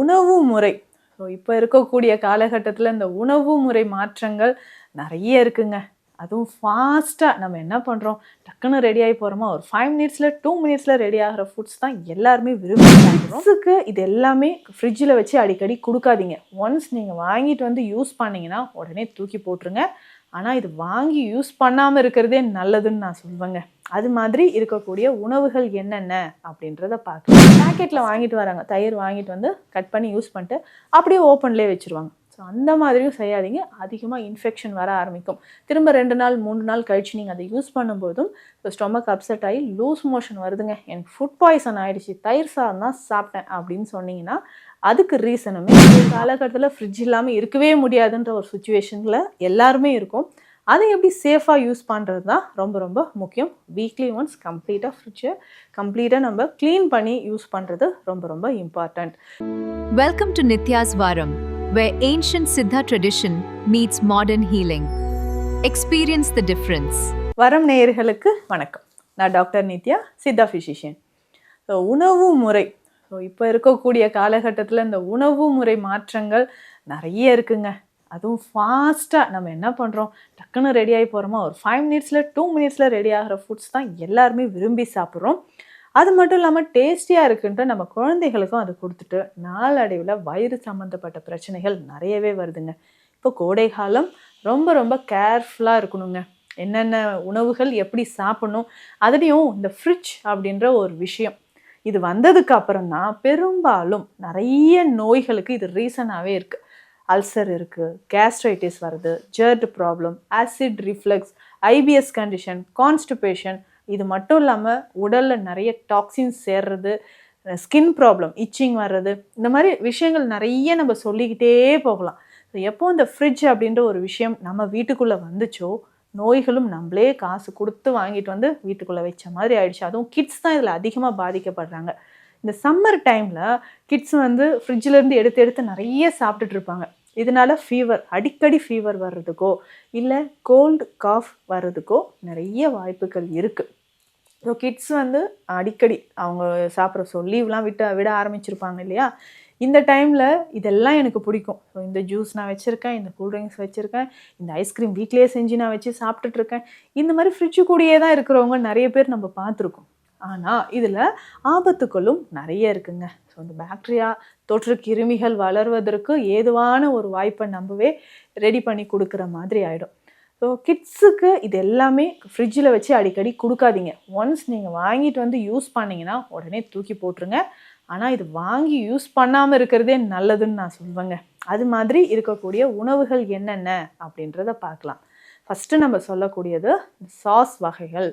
உணவு முறை. இப்ப இருக்கக்கூடிய காலகட்டத்தில இந்த உணவு முறை மாற்றங்கள் நெறைய இருக்குங்க. அதுவும் ஃபாஸ்ட்டா நம்ம என்ன பண்றோம், டக்குனு ரெடி ஆயி போறோமா, ஒரு 5 மினிட்ஸ்ல 2 மினிட்ஸ்ல ரெடி ஆகுற ஃபுட்ஸ் தான் எல்லாருமே விரும்பி சாப்பிடுறோம். கிட்ஸுக்கு இது எல்லாமே ஃப்ரிட்ஜில வச்சு அடிக்கடி குடுக்காதீங்க. ஒன்ஸ் நீங்க வாங்கிட்டு வந்து யூஸ் பண்ணீங்கன்னா, உடனே தூக்கி போட்டுருங்க. ஆனா இது வாங்கி யூஸ் பண்ணாம இருக்கிறதே நல்லதுன்னு நான் சொல்வேங்க. அது மாதிரி இருக்கக்கூடிய உணவுகள் என்னென்ன அப்படின்றத பார்க்கலாம். பேக்கெட்ல வாங்கிட்டு வராங்க. தயிர் வாங்கிட்டு வந்து கட் பண்ணி யூஸ் பண்ணிட்டு அப்படியே ஓப்பன்லேயே வச்சுருவாங்க. ஸோ அந்த மாதிரியும் செய்யாதீங்க. அதிகமாக இன்ஃபெக்ஷன் வர ஆரம்பிக்கும். திரும்ப 2 நாள் 3 நாள் கழிச்சு நீங்கள் அதை யூஸ் பண்ணும்போதும் ஸ்டொமக் அப்செட் ஆகி லூஸ் மோஷன் வருதுங்க, எனக்கு ஃபுட் பாய்சன் ஆகிடுச்சு, தயிர் சாதம் தான் சாப்பிட்டேன் அப்படின்னு சொன்னீங்கன்னா அதுக்கு ரீசனுமே காலகட்டத்தில் ஃப்ரிட்ஜ் இல்லாமல் இருக்கவே முடியாதுன்ற ஒரு சுச்சுவேஷனில் எல்லாருமே இருக்கும். அதை எப்படி சேஃபாக யூஸ் பண்ணுறது தான் ரொம்ப ரொம்ப முக்கியம். வீக்லி ஒன்ஸ் கம்ப்ளீட்டாக நம்ம க்ளீன் பண்ணி யூஸ் பண்ணுறது ரொம்ப ரொம்ப important. Welcome to Nitya's Varam, where ancient Siddha tradition meets modern healing. Experience the difference. வரம் நேயர்களுக்கு வணக்கம். நான் டாக்டர் நித்யா, சித்தா ஃபிசிஷியன். உணவு முறை. இப்போ இருக்கக்கூடிய காலகட்டத்தில் இந்த உணவு முறை மாற்றங்கள் நிறைய இருக்குங்க. அதுவும் ஃபாஸ்ட்டாக நம்ம என்ன பண்ணுறோம், டக்குன்னு ரெடி ஆகி போகிறோமா, ஒரு 5 மினிட்ஸில் 2 மினிட்ஸில் ரெடி ஆகிற ஃபுட்ஸ் தான் எல்லாருமே விரும்பி சாப்பிட்றோம். அது மட்டும் இல்லாமல் டேஸ்டியாக இருக்குன்ட்டு நம்ம குழந்தைகளுக்கும் அது கொடுத்துட்டு நாளடைவில் வயிறு சம்மந்தப்பட்ட பிரச்சனைகள் நிறையவே வருதுங்க. இப்போ கோடை காலம், ரொம்ப ரொம்ப கேர்ஃபுல்லாக இருக்கணுங்க. என்னென்ன உணவுகள் எப்படி சாப்பிடணும், அதுலேயும் இந்த ஃப்ரிட்ஜ் அப்படின்ற ஒரு விஷயம் இது வந்ததுக்கு அப்புறம் தான் பெரும்பாலும் நிறைய நோய்களுக்கு இது ரீசனாகவே இருக்குது. அல்சர் இருக்குது, கேஸ்ட்ரைட்டிஸ் வருது, GERD problem, acid reflux, IBS condition, constipation, இது மட்டும் இல்லாமல் உடலில் நிறைய டாக்ஸின்ஸ் சேர்றது, ஸ்கின் ப்ராப்ளம், இச்சிங் வர்றது, இந்த மாதிரி விஷயங்கள் நிறைய நம்ம சொல்லிக்கிட்டே போகலாம். ஸோ எப்போ இந்த ஃப்ரிட்ஜ் அப்படின்ற ஒரு விஷயம் நம்ம வீட்டுக்குள்ளே வந்துச்சோ, நோய்களும் நம்மளே காசு கொடுத்து வாங்கிட்டு வந்து வீட்டுக்குள்ளே வச்ச மாதிரி ஆயிடுச்சு. அதுவும் கிட்ஸ் தான் இதில் அதிகமாக பாதிக்கப்படுறாங்க. இந்த சம்மர் டைமில் கிட்ஸ் வந்து ஃப்ரிட்ஜிலேருந்து எடுத்து நிறைய சாப்பிட்டுட்டு இருப்பாங்க. இதனால அடிக்கடி ஃபீவர் வர்றதுக்கோ இல்லை கோல்டு காஃப் வர்றதுக்கோ நிறைய வாய்ப்புகள் இருக்குது. ஸோ கிட்ஸ் வந்து அடிக்கடி அவங்க சாப்பிட்ற லீவ்லாம் விட ஆரம்பிச்சிருப்பாங்க இல்லையா, இந்த டைமில் இதெல்லாம் எனக்கு பிடிக்கும், ஸோ இந்த ஜூஸ் நான் வச்சுருக்கேன், இந்த கூல்ட்ரிங்க்ஸ் வச்சுருக்கேன், இந்த ஐஸ்கிரீம் வீட்லேயே செஞ்சு நான் வச்சு சாப்பிட்டுட்ருக்கேன், இந்த மாதிரி ஃப்ரிட்ஜு கூடயே தான் இருக்கிறவங்க நிறைய பேர் நம்ம பார்த்துருக்கோம். ஆனால் இதில் ஆபத்துக்களும் நிறைய இருக்குங்க. ஸோ இந்த பாக்டீரியா தொற்று கிருமிகள் வளர்வதற்கு ஏதுவான ஒரு வாய்ப்பை நம்பவே ரெடி பண்ணி கொடுக்குற மாதிரி ஆகிடும். ஸோ கிட்ஸுக்கு இது எல்லாமே ஃப்ரிட்ஜில் வச்சு அடிக்கடி கொடுக்காதீங்க. ஒன்ஸ் நீங்கள் வாங்கிட்டு வந்து யூஸ் பண்ணிங்கன்னா உடனே தூக்கி போட்டுருங்க. ஆனால் இது வாங்கி யூஸ் பண்ணாமல் இருக்கிறதே நல்லதுன்னு நான் சொல்வேங்க. அது மாதிரி இருக்கக்கூடிய உணவுகள் என்னென்ன அப்படின்றத பார்க்கலாம். ஃபஸ்ட்டு நம்ம சொல்லக்கூடியது சாஸ் வகைகள்.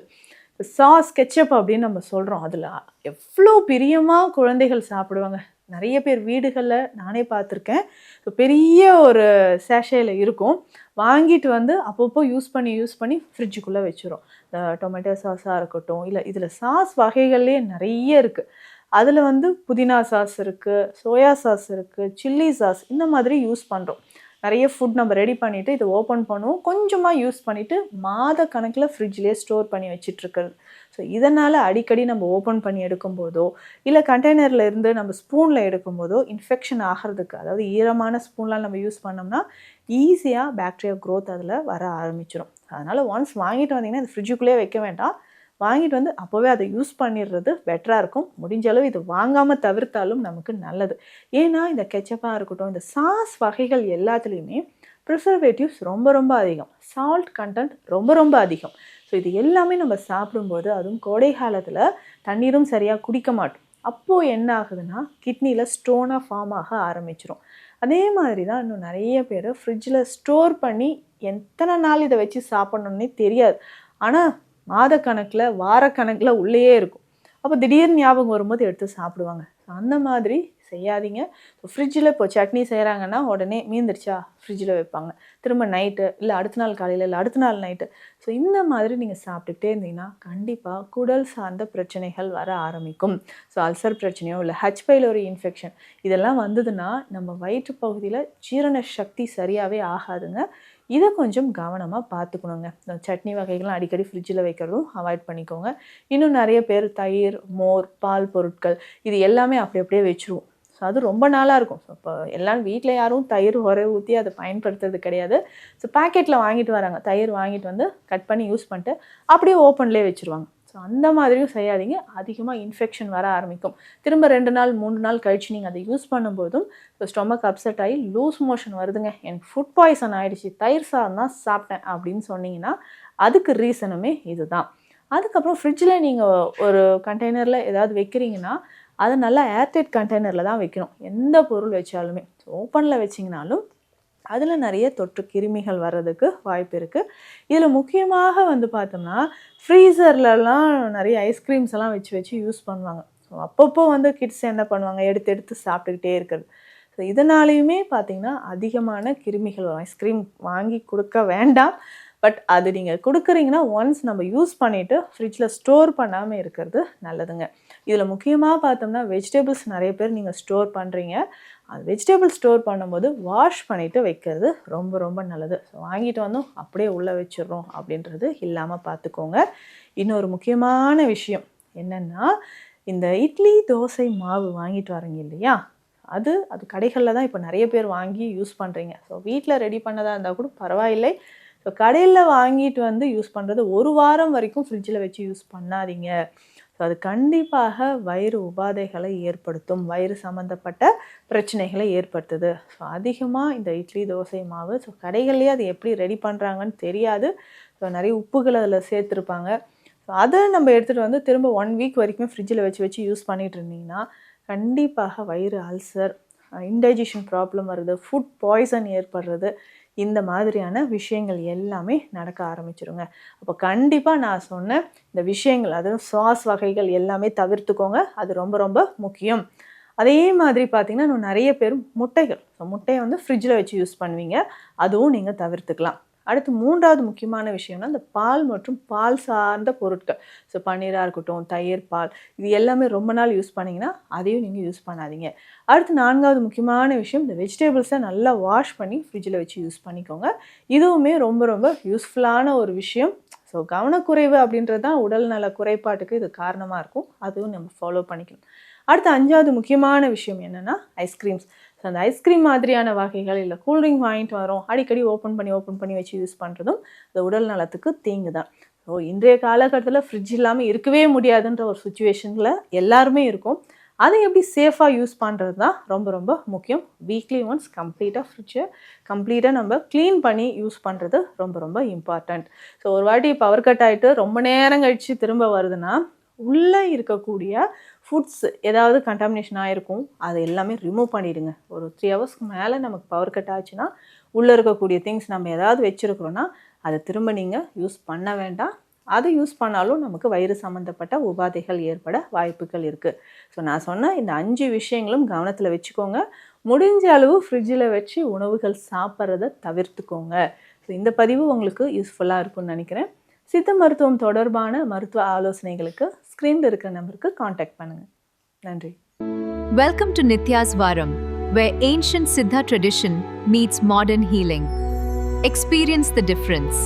சாஸ் கெச்சப் அப்படின்னு நம்ம சொல்கிறோம். அதில் எவ்வளோ பிரியமாக குழந்தைகள் சாப்பிடுவாங்க. நிறைய பேர் வீடுகளில் நானே பார்த்துருக்கேன். இப்போ பெரிய ஒரு சேஷையில் இருக்கும், வாங்கிட்டு வந்து அப்பப்போ யூஸ் பண்ணி ஃப்ரிட்ஜுக்குள்ளே வச்சுரும். இந்த டொமேட்டோ சாஸாக இருக்கட்டும், இல்லை இதில் சாஸ் வகைகள்லேயே நிறைய இருக்குது. அதில் வந்து புதினா சாஸ் இருக்குது, சோயா சாஸ் இருக்குது, சில்லி சாஸ், இந்த மாதிரி யூஸ் பண்ணுறோம். நிறைய ஃபுட் நம்ம ரெடி பண்ணிவிட்டு இதை ஓப்பன் பண்ணுவோம், கொஞ்சமாக யூஸ் பண்ணிவிட்டு மாத கணக்கில் ஃப்ரிட்ஜ்லேயே ஸ்டோர் பண்ணி வச்சிட்ருக்கிறது. ஸோ இதனால் அடிக்கடி நம்ம ஓப்பன் பண்ணி எடுக்கும்போதோ இல்லை கண்டெய்னரில் இருந்து நம்ம ஸ்பூனில் எடுக்கும்போதோ இன்ஃபெக்ஷன் ஆகிறதுக்கு, அதாவது ஈரமான ஸ்பூன்லாம் நம்ம யூஸ் பண்ணோம்னா ஈஸியாக பாக்டீரியா க்ரோத் அதில் வர ஆரம்பிச்சிடும். அதனால் ஒன்ஸ் வாங்கிட்டு வந்தீங்கன்னா அது ஃப்ரிட்ஜுக்குள்ளேயே வைக்க வேண்டாம், வாங்கிட்டு வந்து அப்போவே அதை யூஸ் பண்ணிடுறது பெட்டராக இருக்கும். முடிஞ்ச அளவு இது வாங்காமல் தவிர்த்தாலும் நமக்கு நல்லது. ஏன்னா இந்த கெச்சப்பாக இருக்கட்டும், இந்த சாஸ் வகைகள் எல்லாத்துலேயுமே ப்ரிசர்வேட்டிவ்ஸ் ரொம்ப ரொம்ப அதிகம், சால்ட் கண்டென்ட் ரொம்ப ரொம்ப அதிகம். ஸோ இது எல்லாமே நம்ம சாப்பிடும்போது, அதுவும் கோடை காலத்தில் தண்ணீரும் சரியாக குடிக்க மாட்டோம். அப்போது என்ன ஆகுதுன்னா கிட்னியில் ஸ்டோனாக ஃபார்ம் ஆக ஆரம்பிச்சிடும். அதே மாதிரி தான் இன்னும் நிறைய பேர் ஃப்ரிட்ஜில் ஸ்டோர் பண்ணி எத்தனை நாள் இதை வச்சு சாப்பிட்ணுன்னே தெரியாது. ஆனால் மாதக்கணக்கில் வாரக்கணக்கில் உள்ளேயே இருக்கும். அப்போ திடீர்னு ஞாபகம் வரும்போது எடுத்து சாப்பிடுவாங்க. அந்த மாதிரி செய்யாதீங்க. ஸோ ஃப்ரிட்ஜில் இப்போ சட்னி செய்கிறாங்கன்னா உடனே மீந்துருச்சா ஃப்ரிட்ஜில் வைப்பாங்க, திரும்ப நைட்டு இல்லை அடுத்த நாள் காலையில் இல்லை அடுத்த நாள் நைட்டு. ஸோ இந்த மாதிரி நீங்கள் சாப்பிட்டுக்கிட்டே இருந்தீங்கன்னா கண்டிப்பாக குடல் சார்ந்த பிரச்சனைகள் வர ஆரம்பிக்கும். ஸோ அல்சர் பிரச்சனையோ இல்லை ஹச் பைலோரி இன்ஃபெக்ஷன் இதெல்லாம் வந்ததுன்னா நம்ம வயிற்று பகுதியில் ஜீரண சக்தி சரியாகவே ஆகாதுங்க. இதை கொஞ்சம் கவனமாக பார்த்துக்கணுங்க. சட்னி வகைகள்லாம் அடிக்கடி ஃப்ரிட்ஜில் வைக்கிறதும் அவாய்ட் பண்ணிக்கோங்க. இன்னும் நிறைய பேர் தயிர், மோர், பால் பொருட்கள் இது எல்லாமே அப்படியே வச்சுருவோம். ஸோ ஸோ அது ரொம்ப நாளாக இருக்கும். ஸோ இப்போ எல்லாம் வீட்டில் யாரும் தயிர் உரை ஊற்றி அதை பயன்படுத்துறது கிடையாது. ஸோ பேக்கெட்டில் வாங்கிட்டு வராங்க, தயிர் வாங்கிட்டு வந்து கட் பண்ணி யூஸ் பண்ணிட்டு அப்படியே ஓப்பன்லேயே வச்சுருவாங்க. ஸோ அந்த மாதிரியும் செய்யாதீங்க, அதிகமாக இன்ஃபெக்ஷன் வர ஆரம்பிக்கும். திரும்ப 2 நாள் 3 நாள் கழிச்சு நீங்கள் அதை யூஸ் பண்ணும்போதும் ஸோ ஸ்டொமக் அப்செட் ஆகி லூஸ் மோஷன் வருதுங்க, எனக்கு ஃபுட் பாய்சன் ஆகிடுச்சு, தயிர் சாதம் தான் சாப்பிட்டேன் அப்படின்னு சொன்னீங்கன்னா அதுக்கு ரீசனுமே இதுதான். அதுக்கப்புறம் ஃப்ரிட்ஜில் நீங்கள் ஒரு கண்டெய்னரில் ஏதாவது வைக்கிறீங்கன்னா அதை நல்லா ஏர்டைட் கண்டெய்னரில் தான் வைக்கணும். எந்த பொருள் வச்சாலுமே ஓப்பனில் வச்சிங்கனாலும் அதில் நிறைய தொற்று கிருமிகள் வர்றதுக்கு வாய்ப்பு இருக்குது. இதில் முக்கியமாக வந்து பார்த்தோம்னா ஃப்ரீசர்லலாம் நிறைய ஐஸ்கிரீம்ஸ் எல்லாம் வச்சு யூஸ் பண்ணுவாங்க. ஸோ அப்பப்போ வந்து கிட்ஸ் என்ன பண்ணுவாங்க, எடுத்து எடுத்து சாப்பிட்டுக்கிட்டே இருக்கிறது. ஸோ இதனாலேயுமே பார்த்திங்கன்னா அதிகமான கிருமிகள் வரும். ஐஸ்கிரீம் வாங்கி கொடுக்க வேண்டாம், பட் அது நீங்கள் கொடுக்குறீங்கன்னா ஒன்ஸ் நம்ம யூஸ் பண்ணிவிட்டு ஃப்ரிட்ஜில் ஸ்டோர் பண்ணாமல் இருக்கிறது நல்லதுங்க. இதில் முக்கியமாக பார்த்தோம்னா வெஜிடபிள்ஸ் நிறைய பேர் நீங்கள் ஸ்டோர் பண்ணுறீங்க, அது வெஜிடபிள் ஸ்டோர் பண்ணும்போது வாஷ் பண்ணிவிட்டு வைக்கிறது ரொம்ப ரொம்ப நல்லது. ஸோ வாங்கிட்டு வந்தோம் அப்படியே உள்ளே வச்சிடுறோம் அப்படின்றது இல்லாமல் பார்த்துக்கோங்க. இன்னொரு முக்கியமான விஷயம் என்னென்னா, இந்த இட்லி தோசை மாவு வாங்கிட்டு வரீங்க இல்லையா, அது கடைகளில் தான் இப்போ நிறைய பேர் வாங்கி யூஸ் பண்ணுறீங்க. ஸோ வீட்டில் ரெடி பண்ணதாக இருந்தால் கூட பரவாயில்லை. ஸோ கடையில் வாங்கிட்டு வந்து யூஸ் பண்ணுறது 1 வாரம் வரைக்கும் ஃப்ரிட்ஜில் வச்சு யூஸ் பண்ணாதீங்க. ஸோ அது கண்டிப்பாக வயிறு உபாதைகளை ஏற்படுத்தும், வயிறு சம்மந்தப்பட்ட பிரச்சனைகளை ஏற்படுத்துது. ஸோ அதிகமாக இந்த இட்லி தோசை மாவு ஸோ கடைகள்லேயே அது எப்படி ரெடி பண்ணுறாங்கன்னு தெரியாது. ஸோ நிறைய உப்புகள் அதில் சேர்த்துருப்பாங்க. ஸோ அதை நம்ம எடுத்துகிட்டு வந்து திரும்ப 1 வீக் வரைக்கும் ஃப்ரிட்ஜில் வச்சு யூஸ் பண்ணிகிட்டு இருந்தீங்கன்னா கண்டிப்பாக வயிறு அல்சர், இன்டைஜஷன் ப்ராப்ளம் வருது, ஃபுட் பாய்சன் ஏற்படுறது, இந்த மாதிரியான விஷயங்கள் எல்லாமே நடக்க ஆரம்பிச்சிருங்க. அப்போ கண்டிப்பாக நான் சொன்ன இந்த விஷயங்கள், அதுவும் சாஸ் வகைகள் எல்லாமே தவிர்த்துக்கோங்க, அது ரொம்ப ரொம்ப முக்கியம். அதே மாதிரி பார்த்திங்கன்னா இன்னும் நிறைய பேர் முட்டைகள், ஸோ முட்டையை வந்து ஃப்ரிட்ஜில் வச்சு யூஸ் பண்ணுவீங்க, அதுவும் நீங்கள் தவிர்த்துக்கலாம். அடுத்து 3வது முக்கியமான விஷயம்னா இந்த பால் மற்றும் பால் சார்ந்த பொருட்கள். ஸோ பன்னீராக இருக்கட்டும், தயிர், பால், இது எல்லாமே ரொம்ப நாள் யூஸ் பண்ணிங்கன்னா அதையும் நீங்கள் யூஸ் பண்ணாதீங்க. அடுத்து 4வது முக்கியமான விஷயம், இந்த வெஜிடபிள்ஸை நல்லா வாஷ் பண்ணி ஃப்ரிட்ஜில் வச்சு யூஸ் பண்ணிக்கோங்க. இதுவுமே ரொம்ப ரொம்ப யூஸ்ஃபுல்லான ஒரு விஷயம். ஸோ கவனக்குறைவு அப்படின்றது தான் உடல் நல குறைபாட்டுக்கு இது காரணமாக இருக்கும், அதுவும் நம்ம ஃபாலோ பண்ணிக்கணும். அடுத்து 5வது முக்கியமான விஷயம் என்னென்னா ஐஸ்கிரீம்ஸ். ஸோ அந்த ஐஸ்கிரீம் மாதிரியான வகைகள் இல்லை கூல்ட்ரிங்க் வாங்கிட்டு வரோம், அடிக்கடி ஓப்பன் பண்ணி வச்சு யூஸ் பண்ணுறதும் இந்த உடல் நலத்துக்கு தீங்கு தான். ஸோ இன்றைய காலகட்டத்தில் ஃப்ரிட்ஜ் இல்லாமல் இருக்கவே முடியாதுன்ற ஒரு சுச்சுவேஷனில் எல்லாருமே இருக்கும். அதை எப்படி சேஃபாக யூஸ் பண்ணுறது தான் ரொம்ப ரொம்ப முக்கியம். வீக்லி ஒன்ஸ் கம்ப்ளீட்டாக நம்ம க்ளீன் பண்ணி யூஸ் பண்ணுறது ரொம்ப ரொம்ப இம்பார்ட்டண்ட். ஸோ ஒரு வாட்டி பவர் கட் ஆகிட்டு ரொம்ப நேரம் கழித்து திரும்ப வருதுன்னா உள்ளே இருக்கக்கூடிய ஃபுட்ஸ் ஏதாவது கண்டாமினேஷன் ஆகிருக்கும், அது எல்லாமே ரிமூவ் பண்ணிவிடுங்க. ஒரு 3 ஹவர்ஸ்க்கு மேலே நமக்கு பவர் கட் ஆச்சுன்னா உள்ளே இருக்கக்கூடிய திங்ஸ் நம்ம ஏதாவது வச்சுருக்குறோன்னா அதை திரும்ப நீங்கள் யூஸ் பண்ண வேண்டாம். அதை யூஸ் பண்ணாலும் நமக்கு வயிறு சம்மந்தப்பட்ட உபாதைகள் ஏற்பட வாய்ப்புகள் இருக்குது. ஸோ நான் சொன்ன இந்த 5 விஷயங்களும் கவனத்தில் வச்சுக்கோங்க. முடிஞ்ச அளவு ஃப்ரிட்ஜில் வச்சு உணவுகள் சாப்பிட்றத தவிர்த்துக்கோங்க. ஸோ இந்த பதிவு உங்களுக்கு யூஸ்ஃபுல்லாக இருக்கும்னு நினைக்கிறேன். சித்த மருத்துவம் தொடர்பான மருத்துவ ஆலோசனைகளுக்கு ஸ்க்ரீனில் இருக்கிற நம்பருக்கு காண்டாக்ட் பண்ணுங்கள். நன்றி. Welcome to Nitya's Varam, where ancient Siddha tradition meets modern healing. Experience the difference.